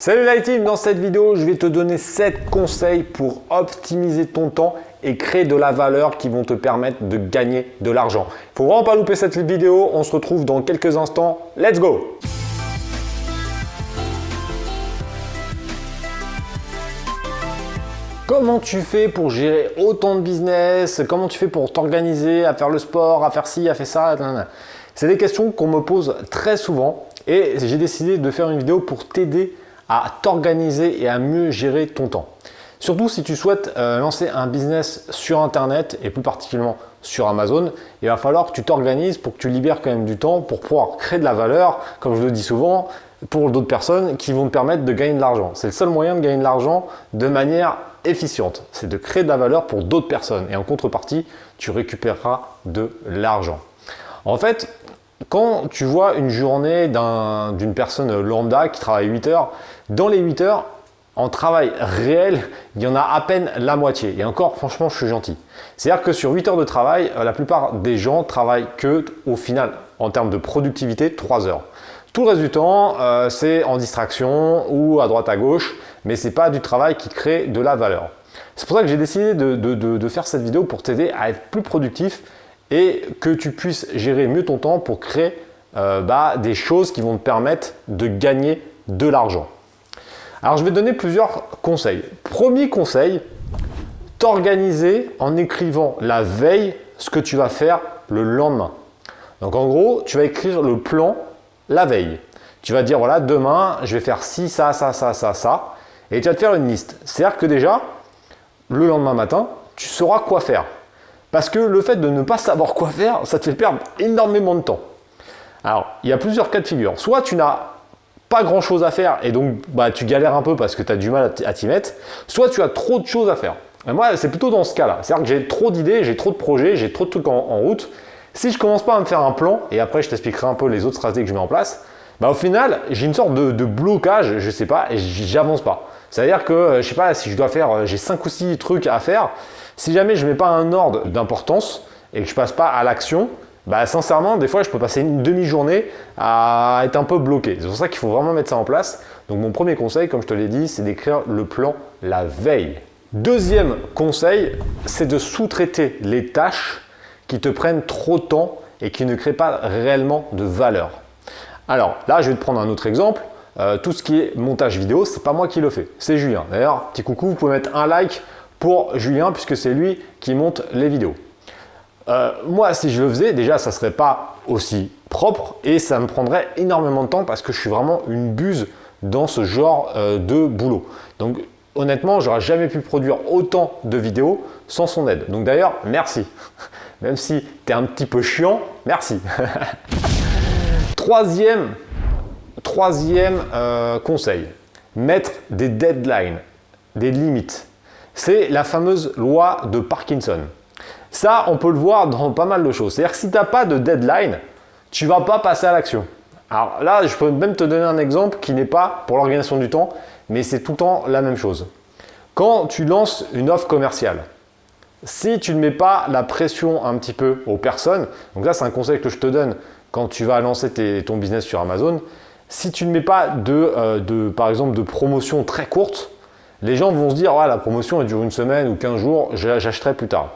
Salut la team, dans cette vidéo, je vais te donner 7 conseils pour optimiser ton temps et créer de la valeur qui vont te permettre de gagner de l'argent. Il ne faut vraiment pas louper cette vidéo, on se retrouve dans quelques instants. Let's go! Comment tu fais pour gérer autant de business? Comment tu fais pour t'organiser, à faire le sport, à faire ci, à faire ça? C'est des questions qu'on me pose très souvent et j'ai décidé de faire une vidéo pour t'aider à t'organiser et à mieux gérer ton temps. Surtout si tu souhaites lancer un business sur Internet et plus particulièrement sur Amazon, il va falloir que tu t'organises pour que tu libères quand même du temps pour pouvoir créer de la valeur, comme je le dis souvent, pour d'autres personnes qui vont te permettre de gagner de l'argent. C'est le seul moyen de gagner de l'argent de manière efficiente, c'est de créer de la valeur pour d'autres personnes et en contrepartie, tu récupéreras de l'argent. En fait, quand tu vois une journée d'une personne lambda qui travaille 8 heures, dans les 8 heures, en travail réel, il y en a à peine la moitié. Et encore, franchement, je suis gentil. C'est-à-dire que sur 8 heures de travail, la plupart des gens travaillent que, au final, en termes de productivité, 3 heures. Tout le reste du temps, c'est en distraction ou à droite à gauche, mais ce n'est pas du travail qui crée de la valeur. C'est pour ça que j'ai décidé de faire cette vidéo pour t'aider à être plus productif et que tu puisses gérer mieux ton temps pour créer des choses qui vont te permettre de gagner de l'argent. Alors, je vais te donner plusieurs conseils. Premier conseil, t'organiser en écrivant la veille ce que tu vas faire le lendemain. Donc, en gros, tu vas écrire le plan la veille. Tu vas dire, voilà, demain, je vais faire ci, ça, ça, ça, ça, ça. Et tu vas te faire une liste. C'est-à-dire que déjà, le lendemain matin, tu sauras quoi faire. Parce que le fait de ne pas savoir quoi faire, ça te fait perdre énormément de temps. Alors, il y a plusieurs cas de figure. Soit tu n'as pas grand chose à faire et donc tu galères un peu parce que tu as du mal à t'y mettre. Soit tu as trop de choses à faire. Et moi, c'est plutôt dans ce cas-là. C'est-à-dire que j'ai trop d'idées, j'ai trop de projets, j'ai trop de trucs en route. Si je commence pas à me faire un plan, et après je t'expliquerai un peu les autres stratégies que je mets en place, au final, j'ai une sorte de blocage, je sais pas, et j'avance pas. C'est-à-dire que, je sais pas, si je dois faire, j'ai 5 ou 6 trucs à faire, si jamais je mets pas un ordre d'importance et que je passe pas à l'action, sincèrement, des fois, je peux passer une demi-journée à être un peu bloqué. C'est pour ça qu'il faut vraiment mettre ça en place. Donc, mon premier conseil, comme je te l'ai dit, c'est d'écrire le plan la veille. Deuxième conseil, c'est de sous-traiter les tâches qui te prennent trop de temps et qui ne créent pas réellement de valeur. Alors là, je vais te prendre un autre exemple. Tout ce qui est montage vidéo, c'est pas moi qui le fais, c'est Julien. D'ailleurs, petit coucou, vous pouvez mettre un like pour Julien puisque c'est lui qui monte les vidéos. Moi, si je le faisais, déjà, ça serait pas aussi propre et ça me prendrait énormément de temps parce que je suis vraiment une buse dans ce genre de boulot. Donc, honnêtement, j'aurais jamais pu produire autant de vidéos sans son aide. Donc d'ailleurs, merci. Même si tu es un petit peu chiant, merci. Troisième conseil, mettre des deadlines, des limites. C'est la fameuse loi de Parkinson. Ça, on peut le voir dans pas mal de choses. C'est-à-dire que si tu n'as pas de deadline, tu ne vas pas passer à l'action. Alors là, je peux même te donner un exemple qui n'est pas pour l'organisation du temps, mais c'est tout le temps la même chose. Quand tu lances une offre commerciale, si tu ne mets pas la pression un petit peu aux personnes, donc là c'est un conseil que je te donne quand tu vas lancer ton business sur Amazon, si tu ne mets pas par exemple de promotion très courte, les gens vont se dire la promotion elle dure une semaine ou 15 jours, j'achèterai plus tard.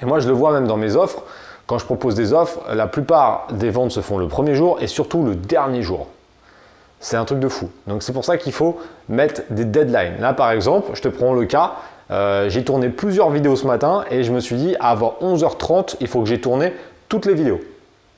Et moi je le vois même dans mes offres, quand je propose des offres, la plupart des ventes se font le premier jour et surtout le dernier jour. C'est un truc de fou. Donc c'est pour ça qu'il faut mettre des deadlines. Là par exemple, je te prends le cas, j'ai tourné plusieurs vidéos ce matin et je me suis dit avant 11h30, il faut que j'ai tourné toutes les vidéos.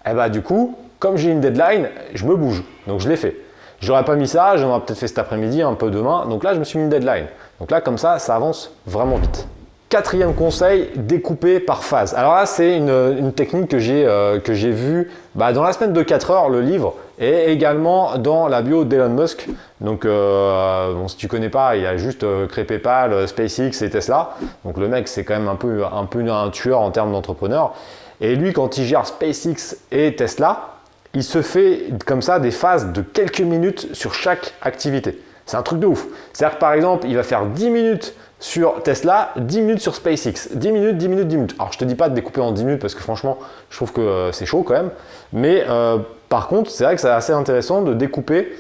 Et du coup, comme j'ai une deadline, je me bouge. Donc je l'ai fait. J'aurais pas mis ça, j'en aurais peut-être fait cet après-midi, un peu demain. Donc là, je me suis mis une deadline. Donc là, comme ça avance vraiment vite. Quatrième conseil, découper par phase. Alors là, c'est une technique que j'ai vue dans la semaine de 4 heures, le livre, et également dans la bio d'Elon Musk. Donc, si tu ne connais pas, il y a juste créé PayPal, SpaceX et Tesla. Donc, le mec, c'est quand même un peu un tueur en termes d'entrepreneur. Et lui, quand il gère SpaceX et Tesla, il se fait comme ça des phases de quelques minutes sur chaque activité. C'est un truc de ouf. C'est-à-dire que par exemple, il va faire 10 minutes sur Tesla, 10 minutes sur SpaceX, 10 minutes, 10 minutes, 10 minutes. Alors je te dis pas de découper en 10 minutes parce que franchement, je trouve que c'est chaud quand même. Mais par contre, c'est vrai que c'est assez intéressant de découper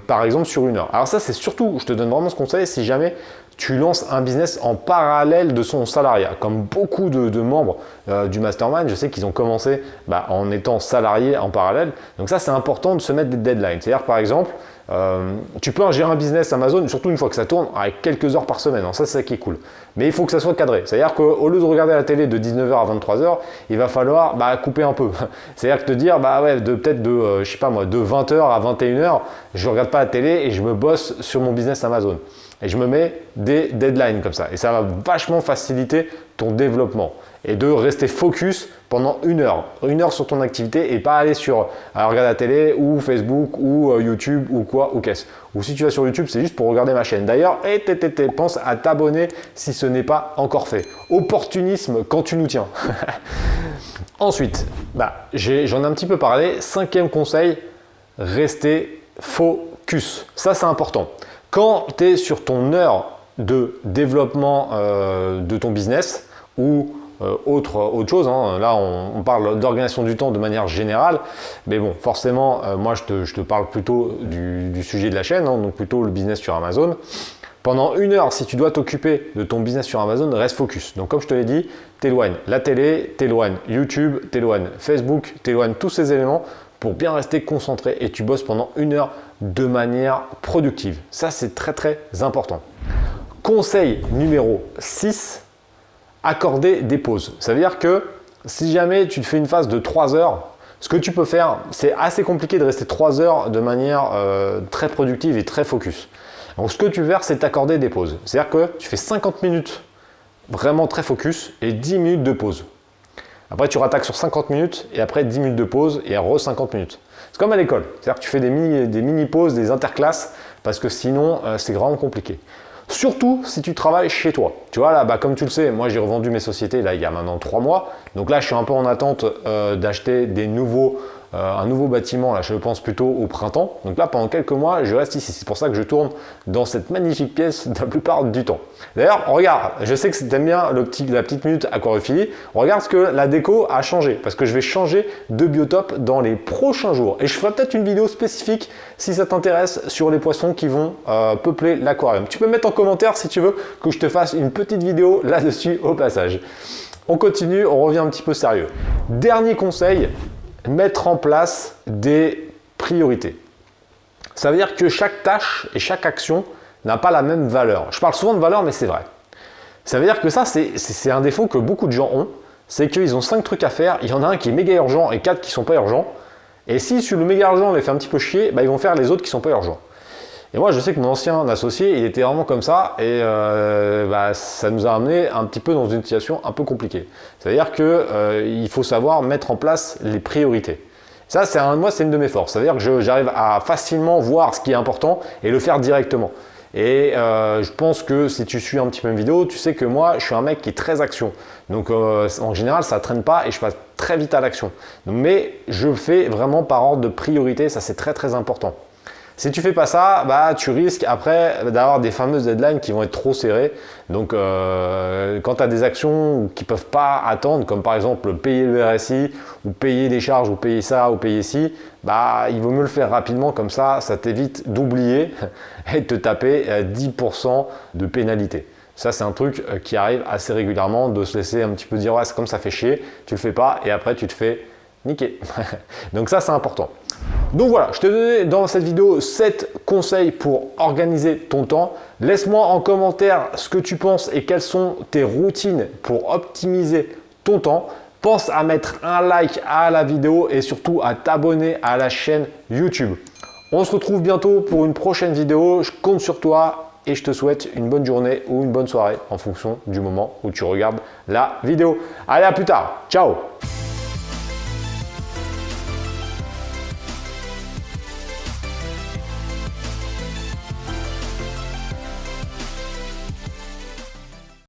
par exemple sur 1 heure. Alors ça, c'est surtout, je te donne vraiment ce conseil si jamais tu lances un business en parallèle de son salariat. Comme beaucoup de membres du mastermind, je sais qu'ils ont commencé en étant salariés en parallèle. Donc ça, c'est important de se mettre des deadlines. C'est-à-dire, par exemple, tu peux gérer un business Amazon, surtout une fois que ça tourne, avec quelques heures par semaine. Alors ça, c'est ça qui est cool. Mais il faut que ça soit cadré. C'est-à-dire qu'au lieu de regarder la télé de 19h à 23h, il va falloir couper un peu. C'est-à-dire que te dire, peut-être de 20h à 21h, je ne regarde pas la télé et je me bosse sur mon business Amazon. Et je me mets des deadlines comme ça. Et ça va vachement faciliter ton développement. Et de rester focus pendant 1 heure. 1 heure sur ton activité et pas aller regarder la télé ou Facebook ou YouTube ou quoi ou qu'est-ce. Ou si tu vas sur YouTube, c'est juste pour regarder ma chaîne. D'ailleurs, pense à t'abonner si ce n'est pas encore fait. Opportunisme quand tu nous tiens. Ensuite, j'en ai un petit peu parlé. 5e conseil, rester focus. Ça, c'est important. Quand tu es sur ton heure de développement de ton business ou autre chose, hein. Là on parle d'organisation du temps de manière générale, mais bon, forcément, moi je te parle plutôt du sujet de la chaîne, hein, donc plutôt le business sur Amazon. Pendant 1 heure, si tu dois t'occuper de ton business sur Amazon, reste focus. Donc comme je te l'ai dit, t'éloignes la télé, t'éloignes YouTube, t'éloignes Facebook, t'éloignes tous ces éléments pour bien rester concentré et tu bosses pendant 1 heure de manière productive. Ça, c'est très très important. Conseil numéro 6, accorder des pauses. Ça veut dire que si jamais tu te fais une phase de 3 heures, ce que tu peux faire, c'est assez compliqué de rester 3 heures de manière très productive et très focus. Donc, ce que tu veux faire, c'est t'accorder des pauses. C'est-à-dire que tu fais 50 minutes vraiment très focus et 10 minutes de pause. Après, tu rattaques sur 50 minutes et après 10 minutes de pause et re 50 minutes. C'est comme à l'école. C'est-à-dire que tu fais des mini-pauses, des interclasses parce que sinon, c'est vraiment compliqué. Surtout si tu travailles chez toi. Tu vois, là, comme tu le sais, moi j'ai revendu mes sociétés là, il y a maintenant 3 mois. Donc là, je suis un peu en attente d'acheter un nouveau bâtiment, là, je pense plutôt au printemps. Donc là, pendant quelques mois, je reste ici. C'est pour ça que je tourne dans cette magnifique pièce la plupart du temps. D'ailleurs, regarde, je sais que tu aimes bien la petite minute aquariophilie. Regarde ce que la déco a changé, parce que je vais changer de biotope dans les prochains jours. Et je ferai peut-être une vidéo spécifique, si ça t'intéresse, sur les poissons qui vont peupler l'aquarium. Tu peux mettre en commentaire si tu veux que je te fasse une petite vidéo là-dessus au passage. On continue, on revient un petit peu sérieux. Dernier conseil, mettre en place des priorités. Ça veut dire que chaque tâche et chaque action n'a pas la même valeur. Je parle souvent de valeur, mais c'est vrai. Ça veut dire que ça, c'est un défaut que beaucoup de gens ont, c'est qu'ils ont 5 trucs à faire, il y en a un qui est méga urgent et 4 qui ne sont pas urgents. Et si sur le méga urgent les fait un petit peu chier, ils vont faire les autres qui ne sont pas urgents. Et moi, je sais que mon ancien associé, il était vraiment comme ça et ça nous a amené un petit peu dans une situation un peu compliquée. C'est-à-dire qu'il faut savoir mettre en place les priorités. Ça, moi, c'est une de mes forces. C'est-à-dire que j'arrive à facilement voir ce qui est important et le faire directement. Et je pense que si tu suis un petit peu mes vidéos, tu sais que moi, je suis un mec qui est très action. Donc en général, ça ne traîne pas et je passe très vite à l'action. Mais je fais vraiment par ordre de priorité, ça c'est très très important. Si tu fais pas ça, tu risques après d'avoir des fameuses deadlines qui vont être trop serrées. Donc, quand tu as des actions qui ne peuvent pas attendre, comme par exemple payer le RSI, ou payer des charges, ou payer ça, ou payer ci, il vaut mieux le faire rapidement, comme ça t'évite d'oublier et de te taper 10% de pénalité. Ça, c'est un truc qui arrive assez régulièrement, de se laisser un petit peu dire « ouais, c'est comme ça fait chier », tu le fais pas et après tu te fais niquer. Donc ça, c'est important. Donc voilà, je t'ai donné dans cette vidéo 7 conseils pour organiser ton temps. Laisse-moi en commentaire ce que tu penses et quelles sont tes routines pour optimiser ton temps. Pense à mettre un like à la vidéo et surtout à t'abonner à la chaîne YouTube. On se retrouve bientôt pour une prochaine vidéo. Je compte sur toi et je te souhaite une bonne journée ou une bonne soirée en fonction du moment où tu regardes la vidéo. Allez, à plus tard. Ciao!